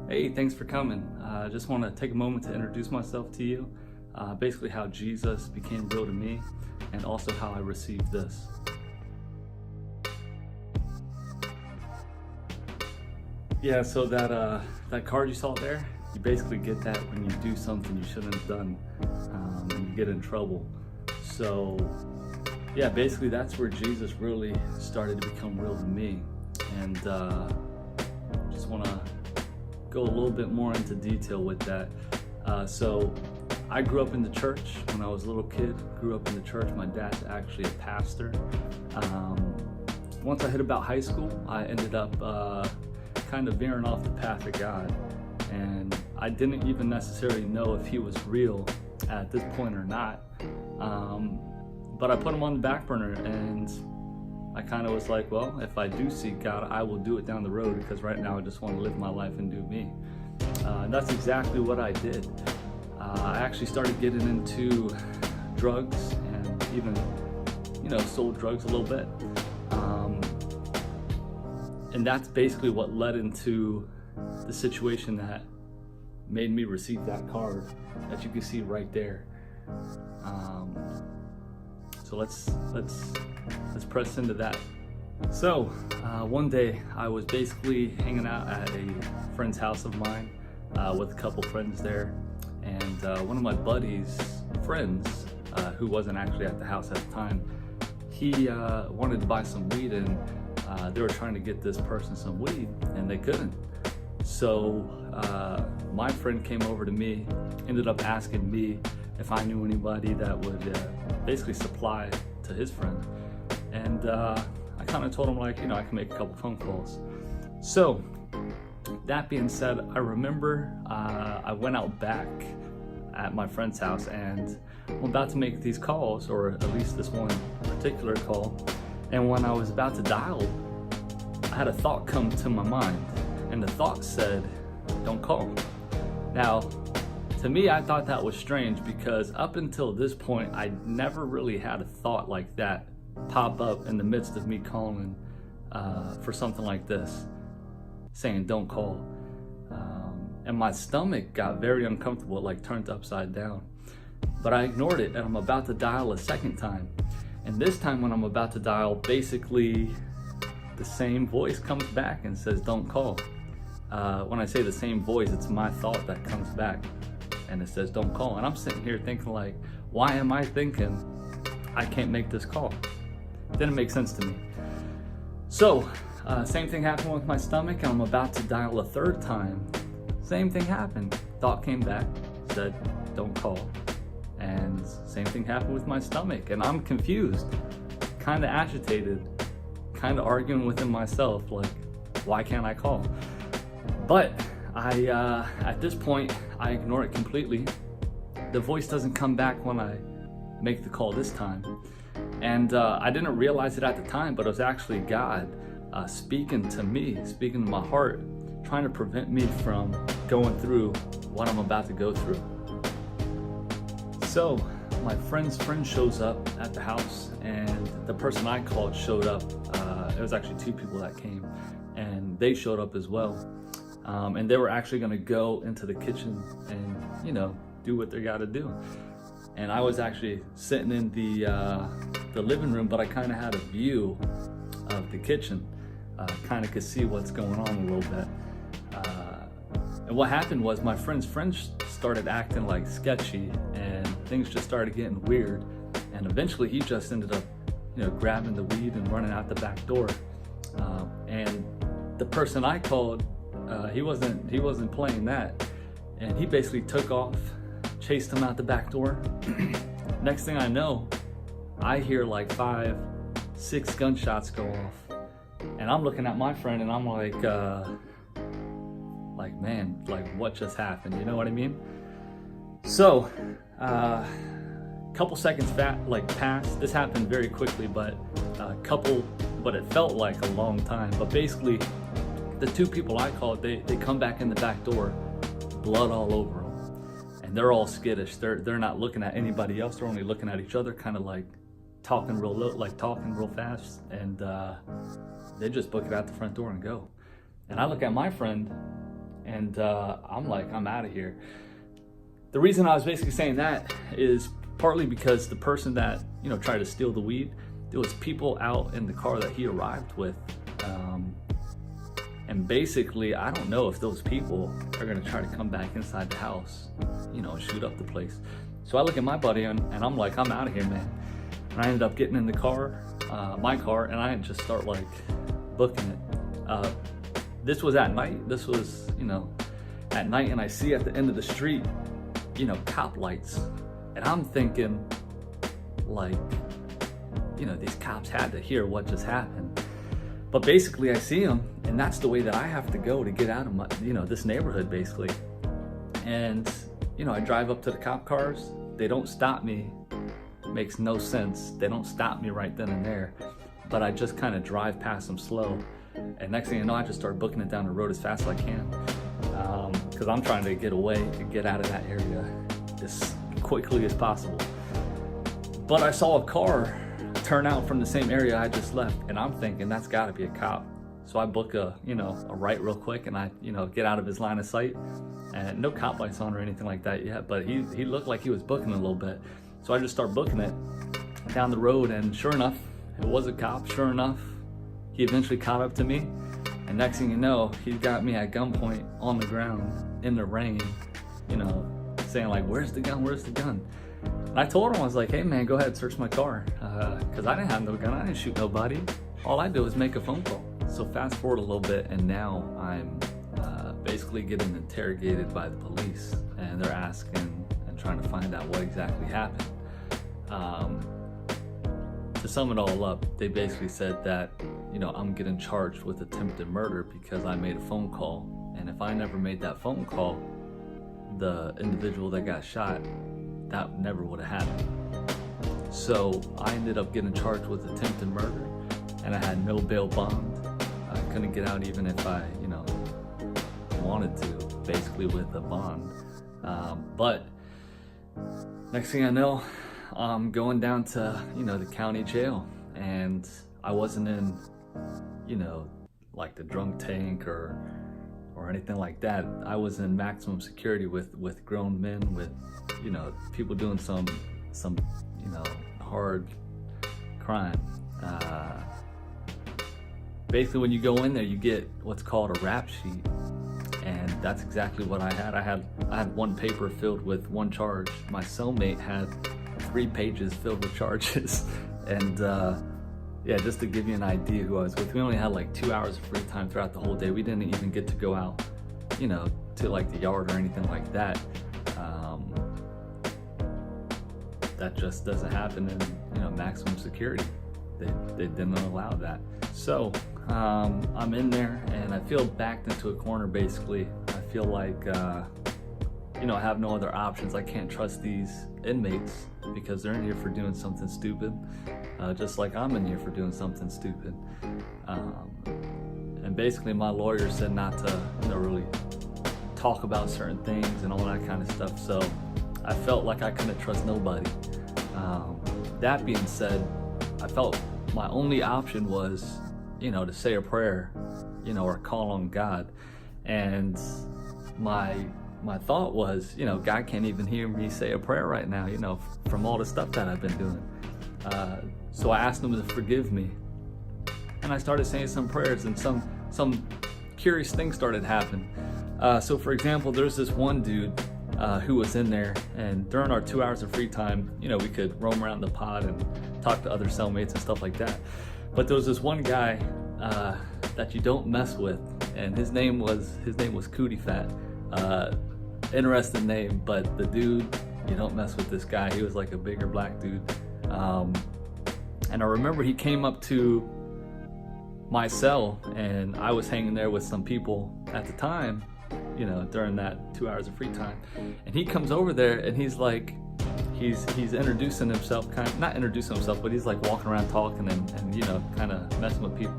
Hey, thanks for coming. I just want to take a moment to introduce myself to you. Basically how Jesus became real to me and also how I received this. Yeah, so that card you saw there, you basically get that when you do something you shouldn't have done and you get in trouble. So yeah, basically that's where Jesus really started to become real to me. And just want to go a little bit more into detail with that. So I grew up in the church when I was a little kid, grew up in the church. My dad's actually a pastor. Once I hit about high school, I ended up kind of veering off the path of God. And I didn't even necessarily know if he was real at this point or not. But I put him on the back burner, and I kind of was like, well, if I do seek God, I will do it down the road, because right now I just want to live my life and do me. And that's exactly what I did. I actually started getting into drugs and even, sold drugs a little bit. And that's basically what led into the situation that made me receive that card that you can see right there. So let's press into that. So one day I was basically hanging out at a friend's house of mine with a couple friends there, and one of my buddy's friends, who wasn't actually at the house at the time, he wanted to buy some weed, and they were trying to get this person some weed and they couldn't. So my friend came over to me, ended up asking me if I knew anybody that would basically supply to his friend. And I kind of told him, I can make a couple phone calls. So that being said, I remember I went out back at my friend's house, and I'm about to make these calls, or at least this one particular call. And when I was about to dial, I had a thought come to my mind, and the thought said, "Don't call." Now, to me, I thought that was strange, because up until this point, I never really had a thought like that pop up in the midst of me calling for something like this, saying "don't call." And my stomach got very uncomfortable, like turned upside down. But I ignored it, and I'm about to dial a second time. And this time when I'm about to dial, basically the same voice comes back and says "don't call." When I say the same voice, it's my thought that comes back and it says "don't call." And I'm sitting here thinking, why am I thinking I can't make this call? Didn't make sense to me. So same thing happened with my stomach, and I'm about to dial a third time. Same thing happened. Thought came back, said "don't call." And same thing happened with my stomach, and I'm confused, kind of agitated, kind of arguing within myself, why can't I call? But at this point, I ignore it completely. The voice doesn't come back when I make the call this time. And I didn't realize it at the time, but it was actually God speaking to me, speaking to my heart, trying to prevent me from going through what I'm about to go through. So my friend's friend shows up at the house, and the person I called showed up. It was actually two people that came, and they showed up as well. And they were actually gonna go into the kitchen and, do what they gotta do. And I was actually sitting in the living room, but I kind of had a view of the kitchen, kind of could see what's going on a little bit. And what happened was my friend's friends started acting sketchy, and things just started getting weird. And eventually he just ended up, grabbing the weed and running out the back door. And the person I called, he wasn't playing that, and he basically took off, chased him out the back door. Next thing I know, I hear 5, 6 gunshots go off, and I'm looking at my friend, and I'm man, what just happened? You know what I mean? So, couple seconds passed. This happened very quickly, but it felt like a long time. But basically, the two people I called, they come back in the back door, blood all over them, and they're all skittish. They're not looking at anybody else. They're only looking at each other, kind of talking real low, talking real fast, and they just book it out the front door and go. And I look at my friend, And I'm like, I'm out of here. The reason I was basically saying that is partly because the person that, tried to steal the weed, there was people out in the car that he arrived with. And basically, I don't know if those people are gonna try to come back inside the house, and shoot up the place. So I look at my buddy and I'm like, I'm out of here, man. And I ended up getting in the car, my car, and I just start like booking it. This was at night. This was, at night, and I see at the end of the street, cop lights. And I'm thinking like, these cops had to hear what just happened. But basically I see them, and that's the way that I have to go to get out of my, this neighborhood basically. And, I drive up to the cop cars. They don't stop me. It makes no sense. They don't stop me right then and there. But I just kind of drive past them slow. And next thing you know, I just start booking it down the road as fast as I can. Because I'm trying to get away and get out of that area as quickly as possible. But I saw a car turn out from the same area I just left, and I'm thinking that's gotta be a cop. So I book a right real quick, and I, get out of his line of sight. And no cop lights on or anything like that yet, but he looked like he was booking a little bit. So I just start booking it down the road, and sure enough, it was a cop. Sure enough, he eventually caught up to me, and next thing you know, he got me at gunpoint on the ground in the rain, saying like, where's the gun, where's the gun? And I told him, I was like, hey man, go ahead, search my car, because I didn't have no gun, I didn't shoot nobody. All I did was make a phone call. So fast forward a little bit, and now I'm basically getting interrogated by the police, and they're asking and trying to find out what exactly happened. To sum it all up, they basically said that, I'm getting charged with attempted murder because I made a phone call. And if I never made that phone call, the individual that got shot, that never would have happened. So I ended up getting charged with attempted murder, and I had no bail bond. I couldn't get out even if I, wanted to, basically with a bond. But next thing I know, I'm going down to, the county jail, and I wasn't in, like the drunk tank or anything like that. I was in maximum security with grown men, with, people doing some, hard crime. Basically, when you go in there, you get what's called a rap sheet, and that's exactly what I had. I had one paper filled with one charge. My cellmate had 3 pages filled with charges, and just to give you an idea who I was with, we only had like 2 hours of free time throughout the whole day. We didn't even get to go out, to like the yard or anything like that. That just doesn't happen in maximum security. They didn't allow that. So I'm in there, and I feel backed into a corner basically. I feel like I have no other options. I can't trust these inmates because they're in here for doing something stupid, just like I'm in here for doing something stupid. And basically my lawyer said not to really talk about certain things and all that kind of stuff. So I felt like I couldn't trust nobody. That being said, I felt my only option was, to say a prayer, or call on God. And my thought was, God can't even hear me say a prayer right now, from all the stuff that I've been doing. So I asked him to forgive me. And I started saying some prayers, and some curious things started happening. So for example, there's this one dude who was in there, and during our 2 hours of free time, we could roam around the pod and talk to other cellmates and stuff like that. But there was this one guy that you don't mess with, and his name was Cootie Fat. Interesting name, but the dude, you don't mess with this guy. He was like a bigger black dude. And I remember he came up to my cell, and I was hanging there with some people at the time, during that 2 hours of free time. And he comes over there, and he's like, he's introducing himself, not introducing himself, but he's like walking around talking and kind of messing with people.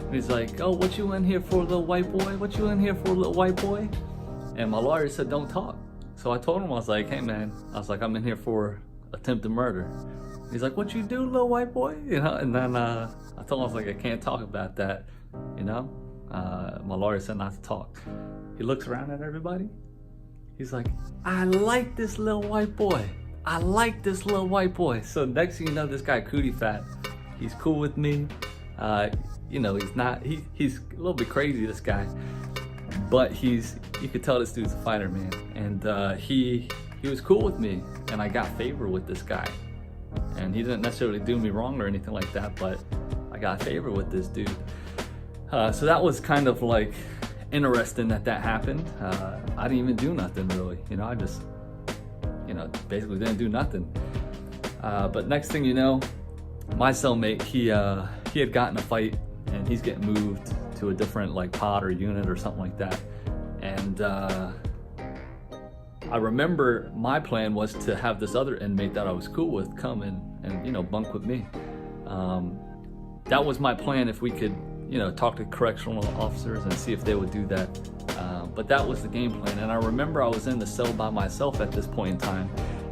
And he's like, oh, what you in here for, little white boy? What you in here for, little white boy? And my lawyer said, don't talk. So I told him, I was like, hey man, I'm in here for attempted murder. He's like, what you do, little white boy? And then I told him, I was like, I can't talk about that, My lawyer said not to talk. he looks around at everybody. He's like, I like this little white boy. I like this little white boy. So next thing you know, this guy Cootie Fat, he's cool with me. You know, he's a little bit crazy, this guy, but you could tell this dude's a fighter, man. And he was cool with me, and I got favor with this guy. And he didn't necessarily do me wrong or anything like that, but I got favor with this dude. So that was kind of like interesting that happened. I didn't even do nothing really, you know, I just, you know, basically didn't do nothing. But next thing you know, my cellmate, he had gotten a fight, and he's getting moved to a different like pod or unit or something like that. And I remember my plan was to have this other inmate that I was cool with come in and, you know, bunk with me. That was my plan, if we could, you know, talk to correctional officers and see if they would do that. But that was the game plan. And I remember I was in the cell by myself at this point in time,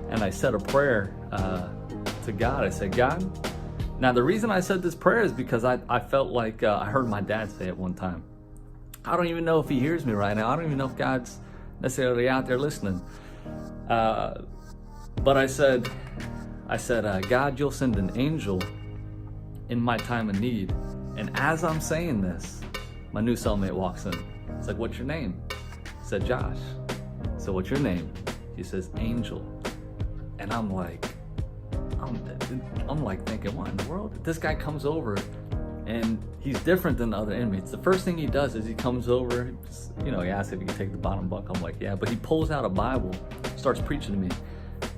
and I said a prayer to God. I said, God, now the reason I said this prayer is because I felt like I heard my dad say it one time. I don't even know if he hears me right now. I don't even know if God's necessarily out there listening. But I said, God, you'll send an angel in my time of need. And as I'm saying this, my new cellmate walks in. It's like, what's your name? I said, Josh. So what's your name? He says, Angel. And I'm like thinking, what in the world? This guy comes over, and he's different than the other inmates. The first thing he does is he comes over, you know, he asks if he can take the bottom bunk. I'm like, yeah, but he pulls out a Bible, starts preaching to me,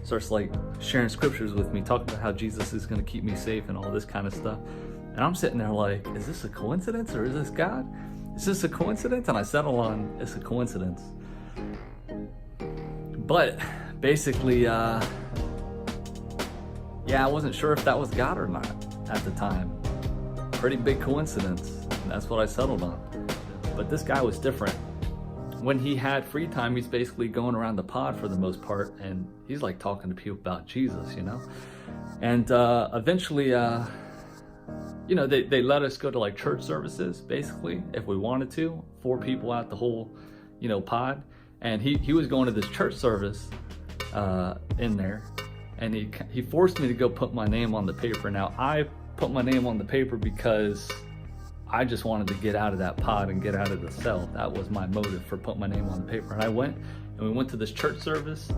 starts like sharing scriptures with me, talking about how Jesus is going to keep me safe and all this kind of stuff. And I'm sitting there like, is this a coincidence, or is this God? Is this a coincidence? And I settle on, it's a coincidence. But basically, yeah, I wasn't sure if that was God or not at the time. Pretty big coincidence, and that's what I settled on. But this guy was different. When he had free time, he's basically going around the pod for the most part, and he's like talking to people about Jesus, you know? And eventually, you know, they let us go to like church services, basically, if we wanted to. 4 people out the whole, you know, pod. And he was going to this church service in there, and he forced me to go put my name on the paper. Now, I put my name on the paper because I just wanted to get out of that pod and get out of the cell. That was my motive for putting my name on the paper. And I went, and we went to this church service,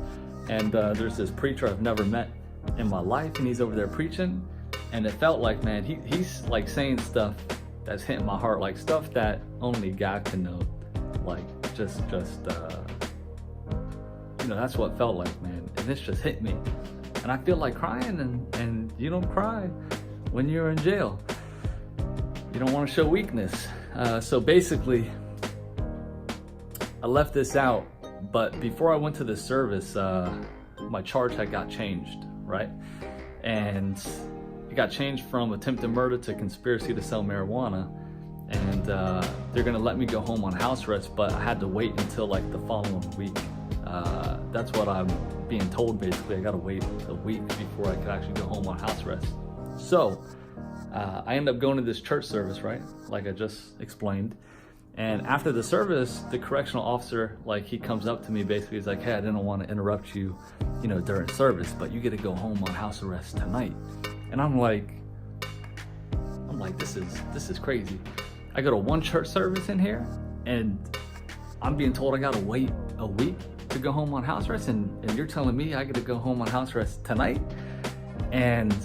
and there's this preacher I've never met in my life, and he's over there preaching. And it felt like, man, he's like saying stuff that's hitting my heart, like stuff that only God can know. Like just you know, that's what it felt like, man. And this just hit me. And I feel like crying, and you don't cry when you're in jail. You don't want to show weakness. So basically, I left this out, but before I went to this service, my charge had got changed, right? And it got changed from attempted murder to conspiracy to sell marijuana. And they're gonna let me go home on house arrest, but I had to wait until like the following week. That's what I'm being told, basically. I gotta wait a week before I could actually go home on house arrest. So I ended up going to this church service, right? Like I just explained. And after the service, the correctional officer, like he comes up to me, basically, he's like, hey, I didn't want to interrupt you, you know, during service, but you get to go home on house arrest tonight. And I'm like, this is crazy. I go to one church service in here, and I'm being told I gotta wait a week to go home on house arrest, and you're telling me I gotta go home on house arrest tonight? And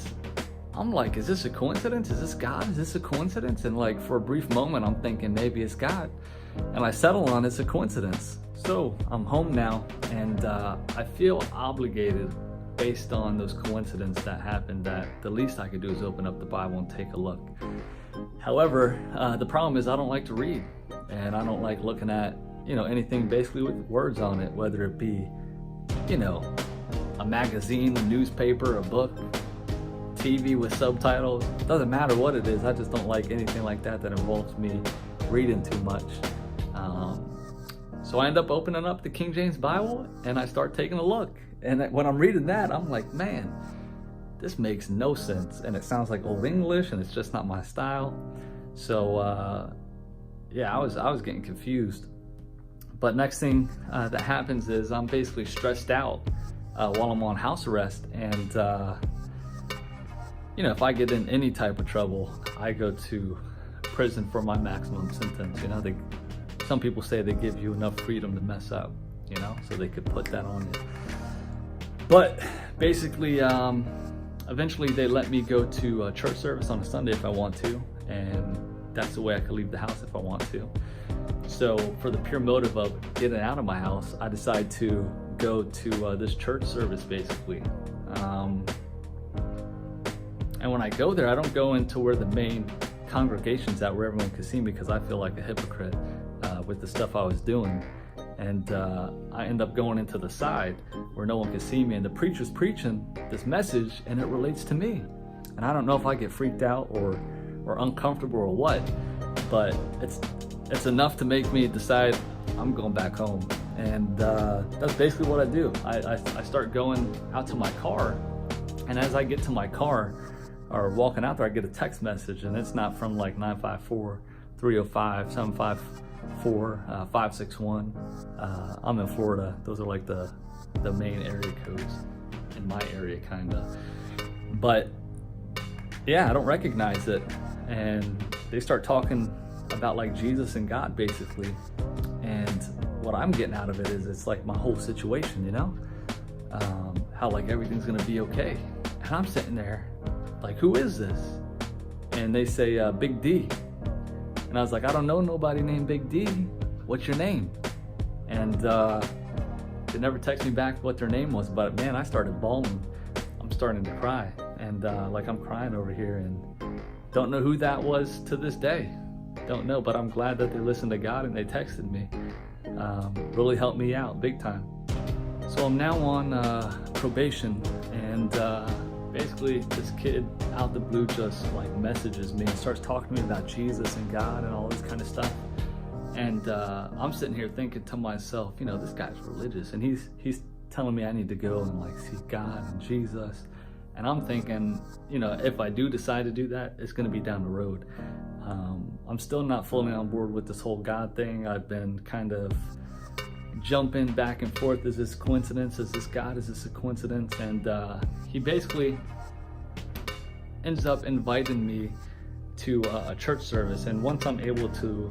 I'm like, is this a coincidence? Is this God? Is this a coincidence? And like for a brief moment, I'm thinking maybe it's God. And I settle on it's a coincidence. So I'm home now, and I feel obligated based on those coincidences that happened, that the least I could do is open up the Bible and take a look. However, the problem is I don't like to read, and I don't like looking at, you know, anything basically with words on it, whether it be, you know, a magazine, a newspaper, a book, TV with subtitles. Doesn't matter what it is. I just don't like anything like that involves me reading too much. So I end up opening up the King James Bible, and I start taking a look. And when I'm reading that, I'm like, man, this makes no sense. And it sounds like Old English, and it's just not my style. So yeah, I was getting confused. But next thing that happens is I'm basically stressed out while I'm on house arrest. And, you know, if I get in any type of trouble, I go to prison for my maximum sentence. You know, some people say they give you enough freedom to mess up, you know, so they could put that on you. But basically, eventually they let me go to a church service on a Sunday if I want to, and that's the way I could leave the house if I want to. So for the pure motive of getting out of my house, I decide to go to this church service basically. And when I go there, I don't go into where the main congregation's at, where everyone can see me, because I feel like a hypocrite with the stuff I was doing. And I end up going into the side where no one can see me, and the preacher's preaching this message and it relates to me. And I don't know if I get freaked out or uncomfortable or what, but it's enough to make me decide I'm going back home. And that's basically what I do. I start going out to my car, and as I get to my car or walking out there, I get a text message, and it's not from like 954-305-754-561. I'm in Florida. Those are like the main area codes in my area, kind of. But yeah, I don't recognize it. And they start talking about like Jesus and God basically. And what I'm getting out of it is it's like my whole situation, you know? How like everything's gonna be okay. And I'm sitting there like, who is this? And they say, Big D. And I was like, I don't know nobody named Big D. What's your name? And they never text me back what their name was, but man, I started bawling. I'm starting to cry. And like I'm crying over here, and don't know who that was to this day. Don't know, but I'm glad that they listened to God and they texted me. Really helped me out big time. So I'm now on probation, and basically this kid out the blue just like messages me and starts talking to me about Jesus and God and all this kind of stuff. And I'm sitting here thinking to myself, you know, this guy's religious, and he's telling me I need to go and like see God and Jesus. And I'm thinking, you know, if I do decide to do that, it's going to be down the road. I'm still not fully on board with this whole God thing. I've been kind of jumping back and forth. Is this coincidence? Is this God? Is this a coincidence? And he basically ends up inviting me to a church service. And once I'm able to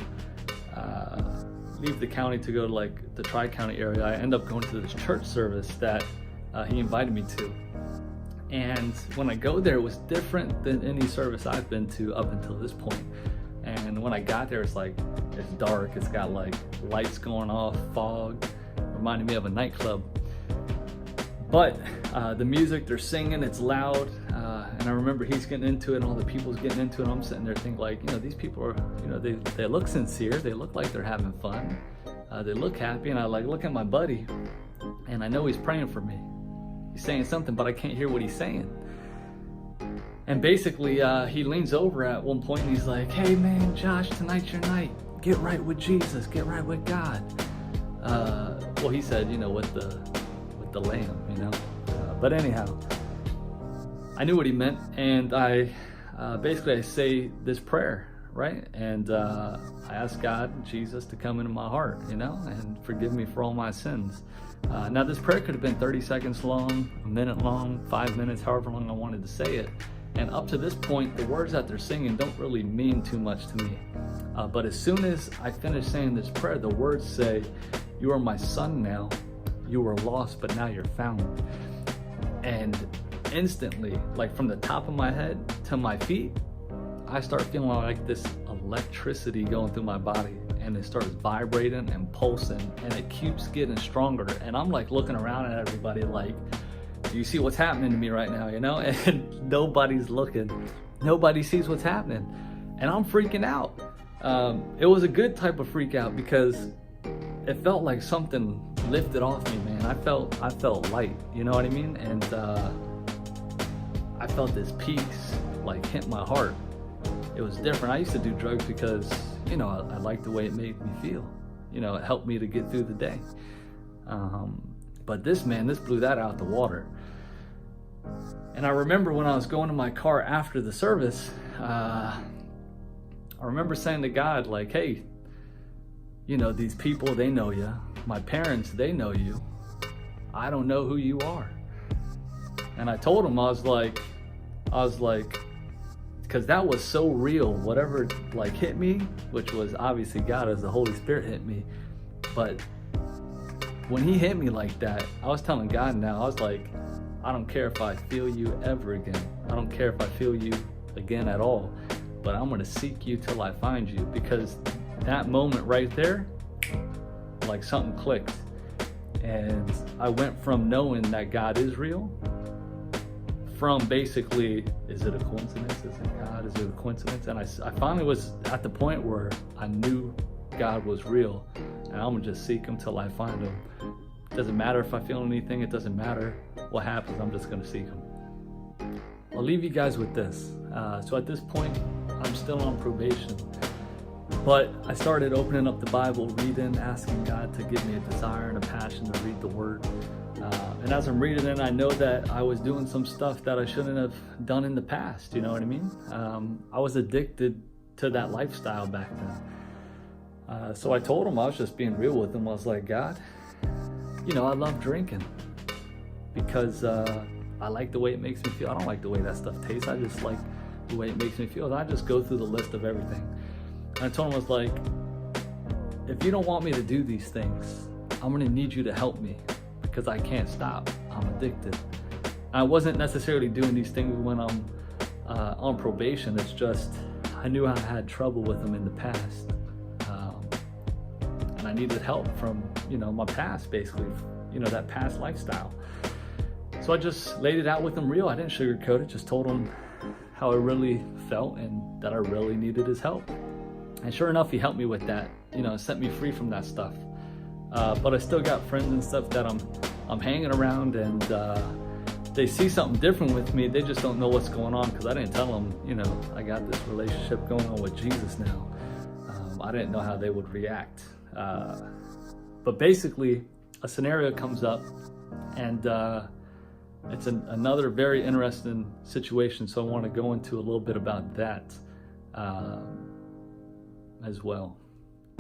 leave the county to go to like the Tri-County area, I end up going to this church service that he invited me to. And when I go there, it was different than any service I've been to up until this point. And when I got there, it's dark. It's got like lights going off, fog, reminding me of a nightclub. But the music, they're singing, it's loud. And I remember he's getting into it and all the people's getting into it. I'm sitting there thinking like, you know, these people are, you know, they look sincere. They look like they're having fun. They look happy. And I like look at my buddy, and I know he's praying for me. He's saying something, but I can't hear what he's saying. And basically, he leans over at one point and he's like, hey man, Josh, tonight's your night. Get right with Jesus, get right with God. Well, he said, you know, with the lamb, you know. But anyhow, I knew what he meant, and I basically say this prayer, right? And I ask God, Jesus, to come into my heart, you know, and forgive me for all my sins. Now this prayer could have been 30 seconds long, a minute long, 5 minutes, however long I wanted to say it. And up to this point, the words that they're singing don't really mean too much to me. But as soon as I finish saying this prayer, the words say, you are my son now. You were lost, but now you're found. And instantly, like from the top of my head to my feet, I start feeling like this electricity going through my body, and it starts vibrating and pulsing, and it keeps getting stronger. And I'm like looking around at everybody like, do you see what's happening to me right now, you know? And nobody's looking. Nobody sees what's happening. And I'm freaking out. It was a good type of freak out because it felt like something lifted off me, man. I felt light, you know what I mean? And I felt this peace like hit my heart. It was different. I used to do drugs because, you know, I liked the way it made me feel. You know, it helped me to get through the day. But this blew that out the water. And I remember when I was going to my car after the service, I remember saying to God, like, hey, you know, these people, they know you. my parents, they know you. I don't know who you are. And I told him, I was like, because that was so real. Whatever like hit me, which was obviously God as the Holy Spirit hit me. But when he hit me like that, I was telling God now, I was like, I don't care if I feel you ever again. I don't care if I feel you again at all, but I'm gonna seek you till I find you. Because that moment right there, like something clicked. And I went from knowing that God is real, from basically, is it a coincidence? Is it God? Is it a coincidence? And I finally was at the point where I knew God was real, and I'm gonna just seek him till I find him. It doesn't matter if I feel anything, it doesn't matter what happens, I'm just gonna seek him. I'll leave you guys with this. So at this point, I'm still on probation, but I started opening up the Bible, reading, asking God to give me a desire and a passion to read the Word. And as I'm reading it, I know that I was doing some stuff that I shouldn't have done in the past, you know what I mean? I was addicted to that lifestyle back then. So I told him, I was just being real with him. I was like, God, you know, I love drinking because I like the way it makes me feel. I don't like the way that stuff tastes. I just like the way it makes me feel. And I just go through the list of everything. And I told him, I was like, if you don't want me to do these things, I'm gonna need you to help me, because I can't stop. I'm addicted. I wasn't necessarily doing these things when I'm on probation. It's just I knew I had trouble with them in the past, and I needed help from, you know, my past, basically, you know, that past lifestyle. So I just laid it out with him real. I didn't sugarcoat it. Just told him how I really felt and that I really needed his help. And sure enough, he helped me with that. You know, set me free from that stuff. But I still got friends and stuff that I'm hanging around, and they see something different with me. They just don't know what's going on, because I didn't tell them, you know, I got this relationship going on with Jesus now. I didn't know how they would react. But basically, a scenario comes up, and it's another very interesting situation. So I want to go into a little bit about that as well.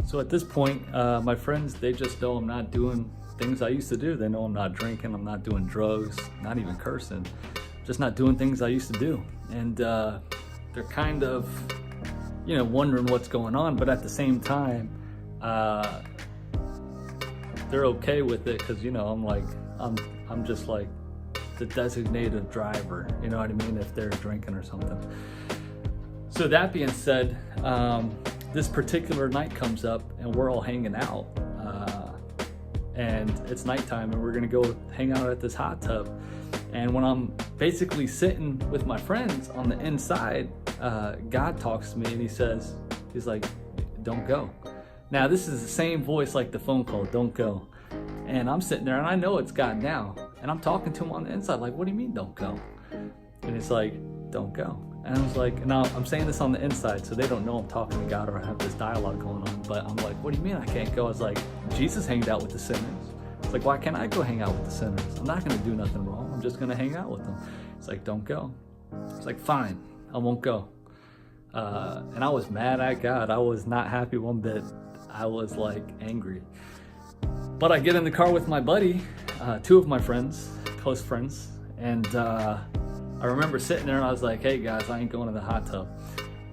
So at this point, my friends, they just know I'm not doing things I used to do. They know I'm not drinking, I'm not doing drugs, not even cursing, just not doing things I used to do. And they're kind of, you know, wondering what's going on, but at the same time, they're okay with it, because, you know, I'm just like the designated driver, you know what I mean, if they're drinking or something. So that being said, this particular night comes up and we're all hanging out, and it's nighttime and we're gonna go hang out at this hot tub. And when I'm basically sitting with my friends on the inside, God talks to me and he's like, don't go. Now this is the same voice like the phone call, don't go. And I'm sitting there and I know it's God now, and I'm talking to him on the inside like, what do you mean don't go? And he's like, don't go. And I was like, now I'm saying this on the inside, so they don't know I'm talking to God or I have this dialogue going on, but I'm like, what do you mean I can't go? I was like, Jesus hanged out with the sinners. It's like, why can't I go hang out with the sinners? I'm not gonna do nothing wrong, I'm just gonna hang out with them. It's like, don't go. It's like, fine, I won't go. And I was mad at God. I was not happy one bit. I was like angry. But I get in the car with my buddy, two of my friends, close friends, and I remember sitting there and I was like, hey guys, I ain't going to the hot tub.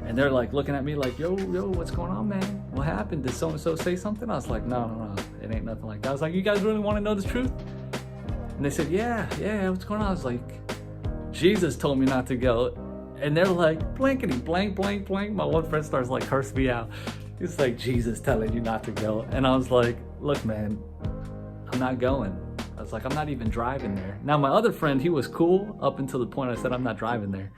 And they're like looking at me like, yo, what's going on, man? What happened? Did so-and-so say something? I was like, no, it ain't nothing like that. I was like, you guys really want to know the truth? And they said, yeah, what's going on? I was like, Jesus told me not to go. And they're like, blankety, blank, blank, blank. My one friend starts like cursing me out. He's like, Jesus telling you not to go. And I was like, look, man, I'm not going. I was like, I'm not even driving there. Now, my other friend, he was cool up until the point I said, I'm not driving there.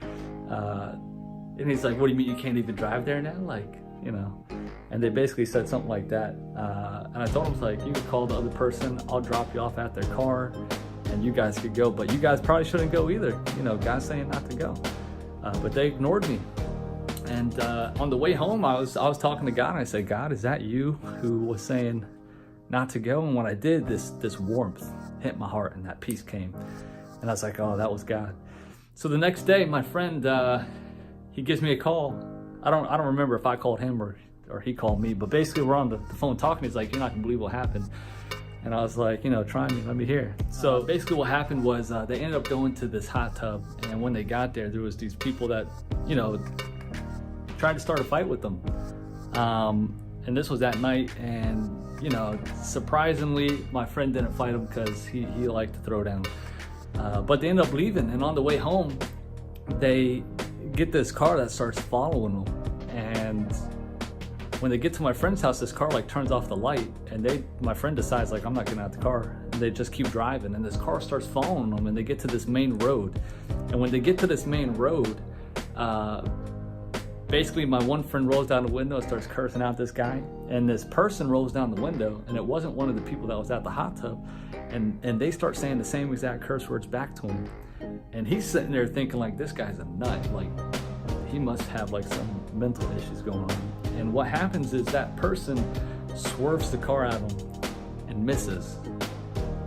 And he's like, what do you mean you can't even drive there now? Like, you know, and they basically said something like that. And I told him, like, you could call the other person, I'll drop you off at their car and you guys could go, but you guys probably shouldn't go either. You know, God's saying not to go. But they ignored me. And on the way home, I was talking to God and I said, God, is that you who was saying not to go? And when I did, this warmth hit my heart and that peace came. And I was like, oh, that was God. So the next day, my friend, he gives me a call. I don't remember if I called him or he called me, but basically we're on the phone talking. He's like, you're not gonna believe what happened. And I was like, try me, let me hear. So basically what happened was they ended up going to this hot tub, and when they got there, there was these people that, tried to start a fight with them. And this was at night, and surprisingly, my friend didn't fight him because he liked to throw down. But they ended up leaving, and on the way home, they get this car that starts following them. And when they get to my friend's house, this car like turns off the light, and my friend decides like, I'm not getting out the car. And they just keep driving, and this car starts following them, and they get to this main road. And when they get to this main road, basically my one friend rolls down the window and starts cursing out this guy, and this person rolls down the window, and it wasn't one of the people that was at the hot tub, and they start saying the same exact curse words back to him. And he's sitting there thinking like, this guy's a nut, like he must have like some mental issues going on. And what happens is that person swerves the car at him and misses.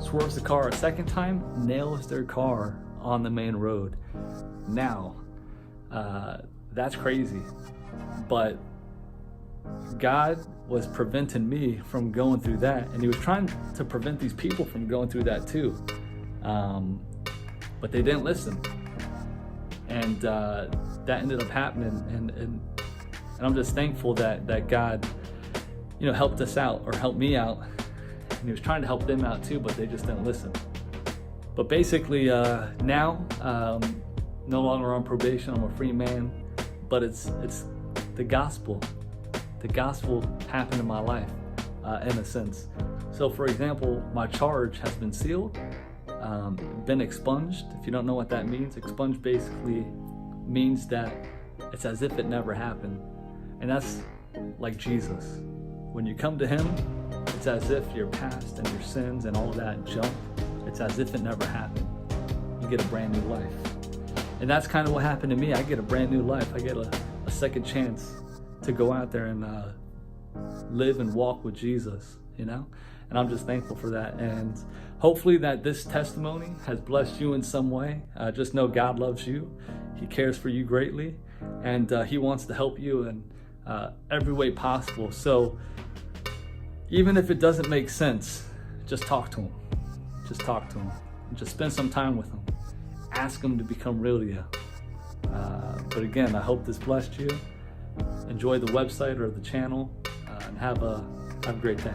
Swerves the car a second time, nails their car on the main road. Now, that's crazy. But God was preventing me from going through that, and he was trying to prevent these people from going through that too. But they didn't listen. And that ended up happening, and I'm just thankful that God, helped us out, or helped me out, and he was trying to help them out too, but they just didn't listen. But basically, now, no longer on probation, I'm a free man, but it's the gospel. The gospel happened in my life, in a sense. So for example, my charge has been sealed, been expunged. If you don't know what that means, expunged basically means that it's as if it never happened. And that's like Jesus. When you come to him, it's as if your past and your sins and all that junk, it's as if it never happened. You get a brand new life. And that's kind of what happened to me. I get a brand new life. I get a second chance to go out there and live and walk with Jesus, and I'm just thankful for that. And hopefully that this testimony has blessed you in some way. Just know God loves you. He cares for you greatly, and he wants to help you in every way possible. So even if it doesn't make sense, just talk to him. Just talk to him. Just spend some time with him. Ask him to become real to you. But again, I hope this blessed you. Enjoy the website or the channel, and have a great day.